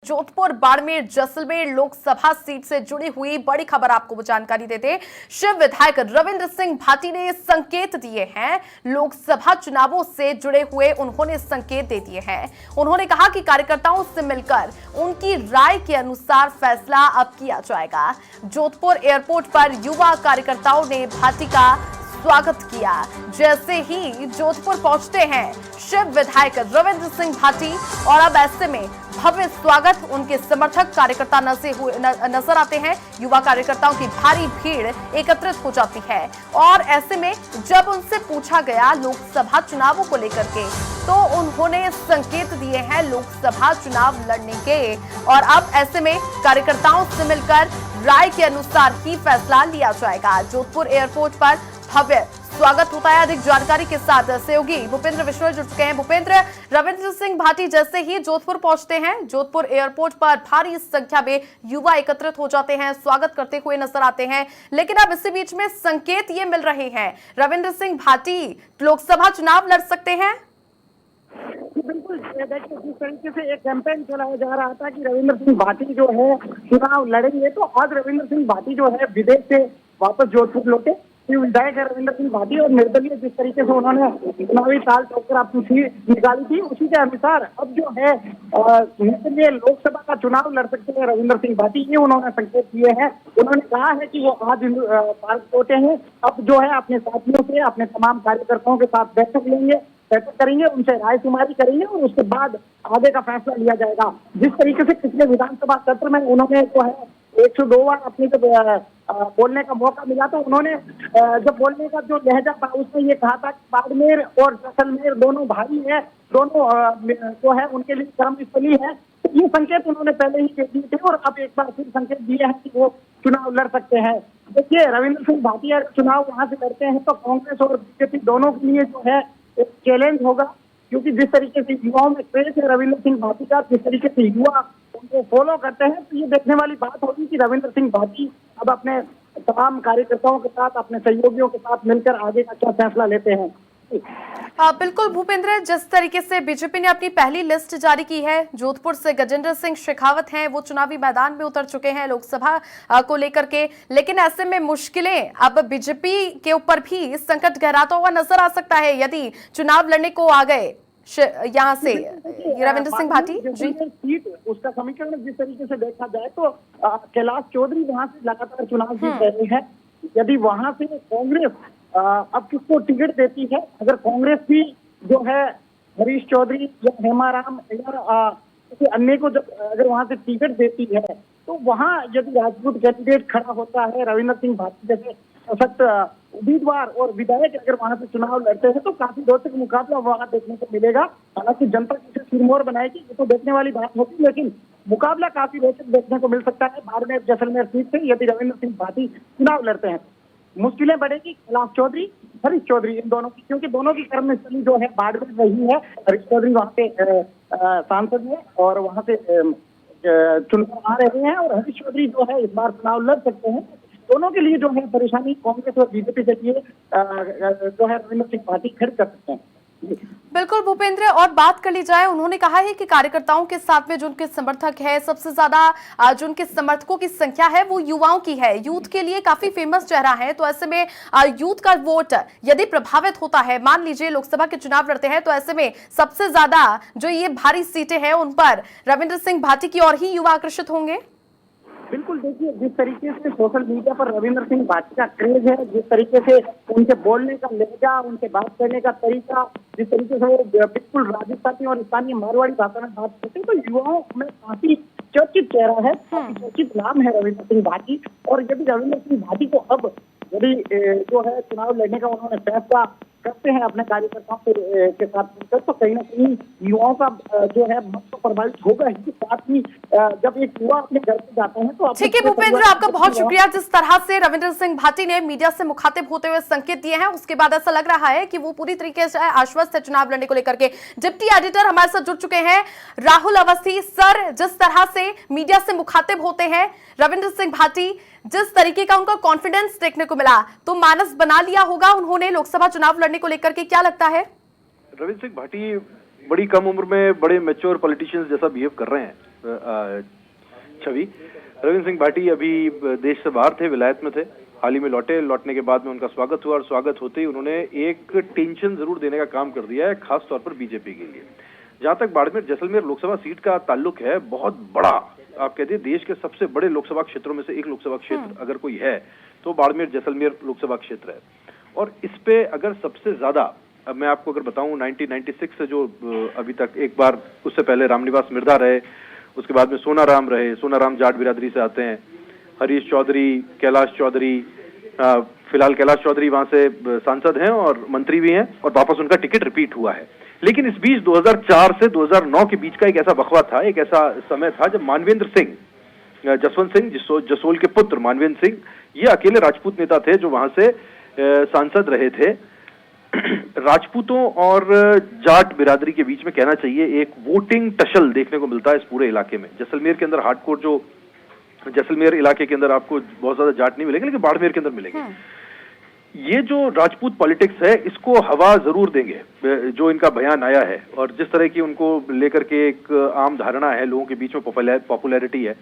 Jodhpur, Barmer, Jaisalmer Lok Sabha seat से जुड़ी हुई बड़ी खबर आपको जानकारी देते। शिव विधायक रविंद्र सिंह भाटी ने संकेत दिए हैं। लोकसभा चुनावों से जुड़े हुए उन्होंने संकेत दे दिए हैं। उन्होंने कहा कि कार्यकर्ताओं से मिलकर उनकी राय के अनुसार फैसला अब किया जाएगा। जोधपुर एयरपोर्ट पर युवा कार्यकर्ताओं ने भाटी का स्वागत किया। जैसे ही जोधपुर पहुंचते हैं शिव विधायक रविंद्र सिंह भाटी और अब ऐसे में भव्य स्वागत उनके समर्थक कार्यकर्ता नजर आते हैं। युवा कार्यकर्ताओं की भारी भीड़ एकत्रित हो जाती है और ऐसे में जब उनसे पूछा गया लोकसभा चुनावों को लेकर के तो उन्होंने संकेत दिए हैं लोकसभा चुनाव लड़ने के और अब ऐसे में कार्यकर्ताओं से मिलकर राय के अनुसार ही फैसला लिया जाएगा। जोधपुर एयरपोर्ट पर भव्य स्वागत होता है। अधिक जानकारी के साथ सहयोगी भूपेंद्र विश्नोई जुड़ चुके हैं। भूपेंद्र, रविंद्र सिंह भाटी जैसे ही जोधपुर पहुंचते हैं, जोधपुर एयरपोर्ट पर भारी संख्या में युवा एकत्रित हो जाते हैं, स्वागत करते हुए नजर आते हैं। लेकिन अब इसी बीच में संकेत ये मिल रहे हैं, रविंद्र सिंह भाटी लोकसभा चुनाव लड़ सकते हैं। बिल्कुल, देखिए जिस तरीके से एक कैंपेन चलाया जा रहा था कि रविंद्र सिंह भाटी जो है चुनाव लड़ेंगे, तो आज रविंद्र सिंह भाटी जो है विदेश से वापस जोधपुर लौटे। विधायक है रविंद्र सिंह भाटी और निर्दलीय जिस तरीके से उन्होंने चुनावी ताल ठोककर अपनी सीट निकाली थी, उसी के अनुसार अब जो है निर्दलीय लोकसभा का चुनाव लड़ सकते हैं रविंद्र सिंह भाटी। ये उन्होंने संकेत दिए हैं। उन्होंने कहा है कि वो आज भारत लौटे हैं, अब जो है अपने साथियों से, अपने तमाम कार्यकर्ताओं के साथ बैठक करेंगे, उनसे राय शुमारी करेंगे और उसके बाद आगे का फैसला लिया जाएगा। जिस तरीके से पिछले विधानसभा सत्र में उन्होंने जो है 102 बार अपने जब बोलने का मौका मिला तो उन्होंने जब बोलने का जो लहजा था उसमें ये कहा था कि बाड़मेर और जैसलमेर दोनों भाई है, दोनों जो है उनके लिए कर्मस्थली है। तो ये संकेत उन्होंने पहले ही दे दिए थे और अब एक बार फिर संकेत दिए हैं कि वो चुनाव लड़ सकते हैं। देखिए, रविंद्र सिंह भाटी अगर चुनाव वहां से लड़ते हैं तो कांग्रेस और बीजेपी दोनों के लिए जो है एक चैलेंज होगा, क्योंकि जिस तरीके से युवाओं में क्रेज है रविंद्र सिंह भाटी का, जिस तरीके से युवा उनको फॉलो करते हैं, तो ये देखने वाली बात होगी कि रविंद्र सिंह भाटी अब अपने तमाम कार्यकर्ताओं के साथ, अपने सहयोगियों के साथ मिलकर आगे का क्या फैसला लेते हैं। बिल्कुल भूपेंद्र, जिस तरीके से बीजेपी ने अपनी पहली लिस्ट जारी की है, जोधपुर से गजेंद्र सिंह शेखावत हैं, वो चुनावी मैदान में उतर चुके हैं लोकसभा को लेकर के। लेकिन ऐसे में मुश्किलें अब बीजेपी के ऊपर भी संकट गहराता हुआ नजर आ सकता है यदि चुनाव लड़ने को आ गए यहाँ से रविंद्र सिंह भाटी जी। सीट उसका समीकरण जिस तरीके से देखा जाए तो कैलाश चौधरी वहां से लगातार चुनाव जीत रहे हैं। यदि वहां से कांग्रेस अब किसको टिकट देती है, अगर कांग्रेस भी जो है हरीश चौधरी या हेमाराम या किसी अन्य को जब अगर वहां से टिकट देती है तो वहां यदि राजपूत कैंडिडेट खड़ा होता है, रविंद्र सिंह भाटी जैसे सशक्त उम्मीदवार और विधायक अगर वहां से चुनाव लड़ते हैं तो काफी रोचक मुकाबला वहां देखने को मिलेगा। हालांकि जनता इसे सिरमौर बनाएगी, ये तो देखने वाली बात होगी, लेकिन मुकाबला काफी रोचक देखने को मिल सकता है बाड़मेर जैसलमेर सीट से यदि रविंद्र सिंह भाटी चुनाव लड़ते हैं। मुश्किलें बढ़ेगी कैलाश चौधरी, हरीश चौधरी, इन दोनों की, क्योंकि दोनों की कर्मस्थली जो है बाड़मेर रही है। हरीश चौधरी वहाँ पे सांसद है और वहाँ से चुनाव आ रहे हैं और हरीश चौधरी जो है इस बार चुनाव लड़ सकते हैं। दोनों के लिए जो है परेशानी कांग्रेस और बीजेपी के लिए जो है रविंद्र सिंह भाटी खड़ी कर सकते हैं। बिल्कुल भूपेंद्र, और बात कर ली जाए, उन्होंने कहा है कि कार्यकर्ताओं के साथ में जो उनके समर्थक है, सबसे ज्यादा जो उनके समर्थकों की संख्या है वो युवाओं की है, यूथ के लिए काफी फेमस चेहरा है। तो ऐसे में यूथ का वोट यदि प्रभावित होता है, मान लीजिए लोकसभा के चुनाव लड़ते हैं, तो ऐसे में सबसे ज्यादा जो ये भारी सीटें हैं उन पर रविंद्र सिंह भाटी की और ही युवा आकर्षित होंगे। बिल्कुल, देखिए जिस तरीके से सोशल मीडिया पर रविंद्र सिंह भाटी का क्रेज है, जिस तरीके से उनके बोलने का लहजा, उनके बात करने का तरीका, जिस तरीके से वो बिल्कुल राजस्थानी और स्थानीय मारवाड़ी भाषा में बात करते हैं, तो युवाओं में काफी चर्चित चेहरा है, काफी चर्चित नाम है रविंद्र सिंह भाटी। और यदि रविंद्र सिंह भाटी को अब यदि जो है चुनाव लड़ने का उन्होंने फैसला करते हैं अपने कार्यकर्ताओं के साथ मिलकर, तो कहीं ना कहीं युवाओं का जो है मत तो प्रभावित होगा ही, साथ ही जब एक युवा अपने घर से जाते हैं तो। ठीक है भूपेंद्र, आपका बहुत शुक्रिया। जिस तरह से रविंद्र सिंह भाटी ने मीडिया से मुखातिब होते हुए संकेत दिए हैं, उसके बाद ऐसा लग रहा है कि वो पूरी तरीके से आश्वस्त है चुनाव लड़ने को लेकर के। डिप्टी एडिटर हमारे साथ जुड़ चुके हैं राहुल अवस्थी सर। जिस तरह से मीडिया से मुखातिब होते हैं रविंद्र सिंह भाटी, जिस तरीके का उनका कॉन्फिडेंस देखने को मिला, तो मानस बना लिया होगा उन्होंने लोकसभा चुनाव लड़ने को लेकर के, क्या लगता है? रविंद्र सिंह भाटी बड़ी कम उम्र में बड़े मैच्योर पॉलिटिशियंस जैसा बिहेव कर रहे हैं। छवि। रविंद्र सिंह भाटी अभी देश से बाहर थे, विलायत में थे, हाल ही में लौटने के बाद में उनका स्वागत हुआ और स्वागत होते ही उन्होंने एक टेंशन जरूर देने का काम कर दिया है, खास तौर पर बीजेपी के लिए। जहां तक बाड़मेर जैसलमेर लोकसभा सीट का ताल्लुक है, बहुत बड़ा, आप कहते हैं देश के सबसे बड़े लोकसभा क्षेत्रों में से एक लोकसभा क्षेत्र अगर कोई है तो बाड़मेर जैसलमेर लोकसभा क्षेत्र है। और इस पे अगर सबसे ज्यादा, अब मैं आपको अगर बताऊं 1996 से जो अभी तक, एक बार उससे पहले रामनिवास मिर्धा रहे, उसके बाद में सोनाराम रहे, सोनाराम जाट बिरादरी से आते हैं, हरीश चौधरी, कैलाश चौधरी, फिलहाल कैलाश चौधरी वहां से सांसद हैं और मंत्री भी हैं और वापस उनका टिकट रिपीट हुआ है। लेकिन इस बीच 2004 से 2009 के बीच का एक ऐसा वकवा था, एक ऐसा समय था जब मानवेंद्र सिंह, जसवंत सिंह जसोल के पुत्र मानवेंद्र सिंह, ये अकेले राजपूत नेता थे जो वहां से सांसद रहे थे। राजपूतों और जाट बिरादरी के बीच में कहना चाहिए एक वोटिंग टशल देखने को मिलता है इस पूरे इलाके में। जैसलमेर के अंदर हार्डकोर, जो जैसलमेर इलाके के अंदर आपको बहुत ज्यादा जाट नहीं मिलेंगे, लेकिन बाड़मेर के अंदर मिलेंगे। ये जो राजपूत पॉलिटिक्स है, इसको हवा जरूर देंगे जो इनका बयान आया है, और जिस तरह की उनको लेकर के एक आम धारणा है, लोगों के बीच में पॉपुलैरिटी है,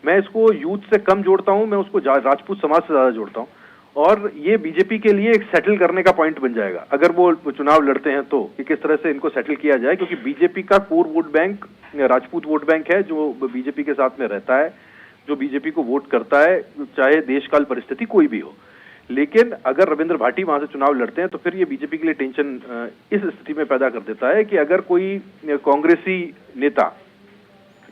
मैं इसको यूथ से कम जोड़ता हूं, मैं उसको राजपूत समाज से ज्यादा जोड़ता हूं। और ये बीजेपी के लिए एक सेटल करने का पॉइंट बन जाएगा अगर वो चुनाव लड़ते हैं तो, कि किस तरह से इनको सेटल किया जाए, क्योंकि बीजेपी का core vote bank Rajput vote bank है जो बीजेपी के साथ में रहता है, जो बीजेपी को वोट करता है, चाहे देशकाल परिस्थिति कोई भी हो। लेकिन अगर रविंद्र भाटी वहां से चुनाव लड़ते हैं तो फिर ये बीजेपी के लिए टेंशन इस स्थिति में पैदा कर देता है कि अगर कोई कांग्रेसी नेता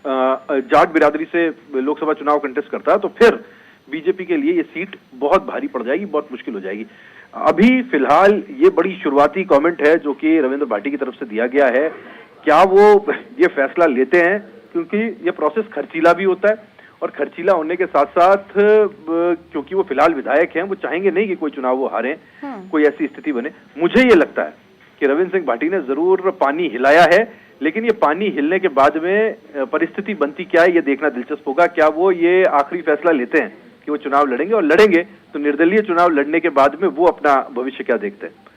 जाट बिरादरी से लोकसभा चुनाव कंटेस्ट करता है तो फिर बीजेपी के लिए ये सीट बहुत भारी पड़ जाएगी, बहुत मुश्किल हो जाएगी। अभी फिलहाल ये बड़ी शुरुआती कमेंट है जो कि रविंद्र भाटी की तरफ से दिया गया है। क्या वो ये फैसला लेते हैं, क्योंकि ये प्रोसेस खर्चीला भी होता है, और खर्चीला होने के साथ साथ क्योंकि वो फिलहाल विधायक हैं, वो चाहेंगे नहीं कि कोई चुनाव वो हारें, कोई ऐसी स्थिति बने। मुझे ये लगता है कि रविंद्र सिंह भाटी ने जरूर पानी हिलाया है, लेकिन ये पानी हिलने के बाद में परिस्थिति बनती क्या है ये देखना दिलचस्प होगा। क्या वो ये आखिरी फैसला लेते हैं कि वो चुनाव लड़ेंगे, और लड़ेंगे तो निर्दलीय चुनाव लड़ने के बाद में वो अपना भविष्य क्या देखते हैं।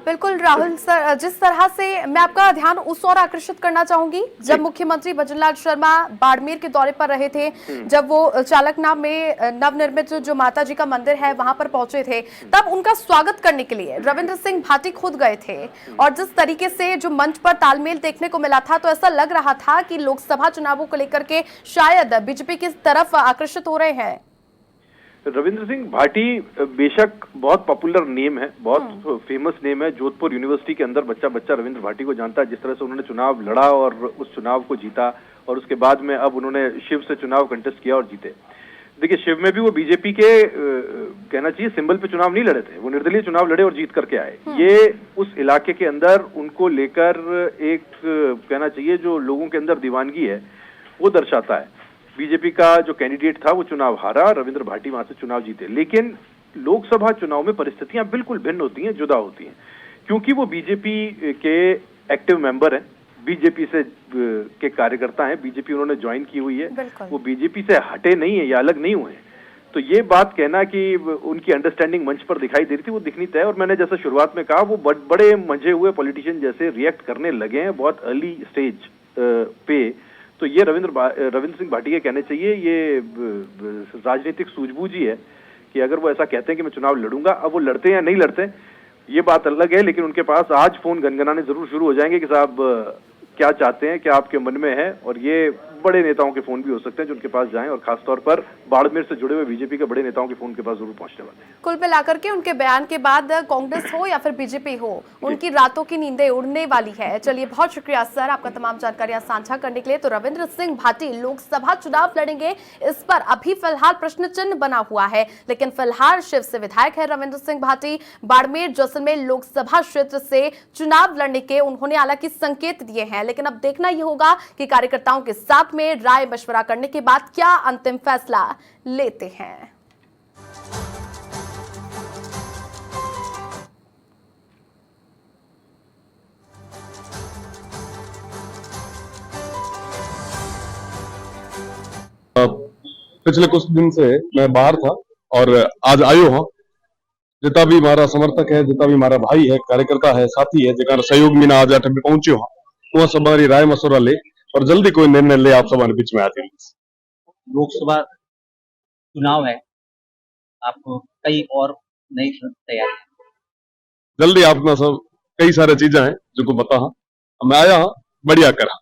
बिल्कुल राहुल सर, जिस तरह से मैं आपका ध्यान उस ओर आकर्षित करना चाहूंगी, जब मुख्यमंत्री भजनलाल शर्मा बाड़मेर के दौरे पर रहे थे, जब वो चालकनाम में नवनिर्मित जो माता जी का मंदिर है वहां पर पहुंचे थे, तब उनका स्वागत करने के लिए रविंद्र सिंह भाटी खुद गए थे, और जिस तरीके से जो मंच पर तालमेल देखने को मिला था, तो ऐसा लग रहा था कि लोकसभा चुनावों को लेकर के शायद बीजेपी की तरफ आकर्षित हो रहे हैं। रविंद्र सिंह भाटी बेशक बहुत पॉपुलर नेम है, बहुत फेमस नेम है। जोधपुर यूनिवर्सिटी के अंदर बच्चा बच्चा रविंद्र भाटी को जानता है, जिस तरह से उन्होंने चुनाव लड़ा और उस चुनाव को जीता, और उसके बाद में अब उन्होंने शिव से चुनाव कंटेस्ट किया और जीते। देखिए, शिव में भी वो बीजेपी के कहना चाहिए सिंबल पे चुनाव नहीं लड़े थे, वो निर्दलीय चुनाव लड़े और जीत करके आए। ये उस इलाके के अंदर उनको लेकर एक कहना चाहिए जो लोगों के अंदर दीवानगी है वो दर्शाता है। बीजेपी का जो कैंडिडेट था वो चुनाव हारा, रविंद्र भाटी वहां से चुनाव जीते। लेकिन लोकसभा चुनाव में परिस्थितियां बिल्कुल भिन्न होती हैं, जुदा होती हैं, क्योंकि वो बीजेपी के एक्टिव मेंबर हैं, बीजेपी से के कार्यकर्ता हैं, बीजेपी उन्होंने ज्वाइन की हुई है, वो बीजेपी से हटे नहीं है या अलग नहीं हुए हैं। तो ये बात कहना कि उनकी अंडरस्टैंडिंग मंच पर दिखाई दे रही थी, वो दिखनी तय। और मैंने जैसा शुरुआत में कहा, वो बड़े मंझे हुए पॉलिटिशियन जैसे रिएक्ट करने लगे हैं बहुत अर्ली स्टेज पे। तो ये रविंद्र सिंह भाटी के कहने चाहिए ये राजनीतिक सूझबूझ ही है कि अगर वो ऐसा कहते हैं कि मैं चुनाव लड़ूंगा, अब वो लड़ते हैं या नहीं लड़ते ये बात अलग है, लेकिन उनके पास आज फोन गनगनाने जरूर शुरू हो जाएंगे कि साहब क्या चाहते हैं, क्या आपके मन में है। और ये बड़े नेताओं के फोन भी हो सकते हैं जो उनके पास जाएं, और खासतौर पर बाड़मेर से जुड़े हुए बीजेपी के बड़े नेताओं के फोन के पास जरूर पहुंचने वाले हैं। कुल मिलाकर के उनके बयान के बाद कांग्रेस हो या फिर बीजेपी हो, उनकी रातों की नींदें उड़ने वाली है। चलिए, बहुत शुक्रिया सर आपका तमाम जानकारियां साझा करने के लिए। तो रविंद्र सिंह भाटी लोकसभा चुनाव लड़ेंगे, इस पर अभी फिलहाल प्रश्न चिन्ह बना हुआ है, लेकिन फिलहाल शिव से विधायक है रविंद्र सिंह भाटी। बाड़मेर जैसलमेर लोकसभा क्षेत्र से चुनाव लड़ने के उन्होंने हालांकि संकेत दिए हैं, लेकिन अब देखना यह होगा कि कार्यकर्ताओं के साथ में राय मशवरा करने के बाद क्या अंतिम फैसला लेते हैं। पिछले कुछ दिन से मैं बाहर था और आज आयो हूं। जितना भी हमारा समर्थक है, जितना भी हमारा भाई है, कार्यकर्ता है, साथी है, जगह सहयोग में आज अट पहुंचे हो, वो सब हमारी राय मशवरा ले और जल्दी कोई निर्णय ले आप सभा बीच में आती। लोकसभा चुनाव है, आपको कई और नई तैयारी। जल्दी अपना सब कई सारे चीजें हैं जो को बता हाँ मैं आया हाँ बढ़िया करा।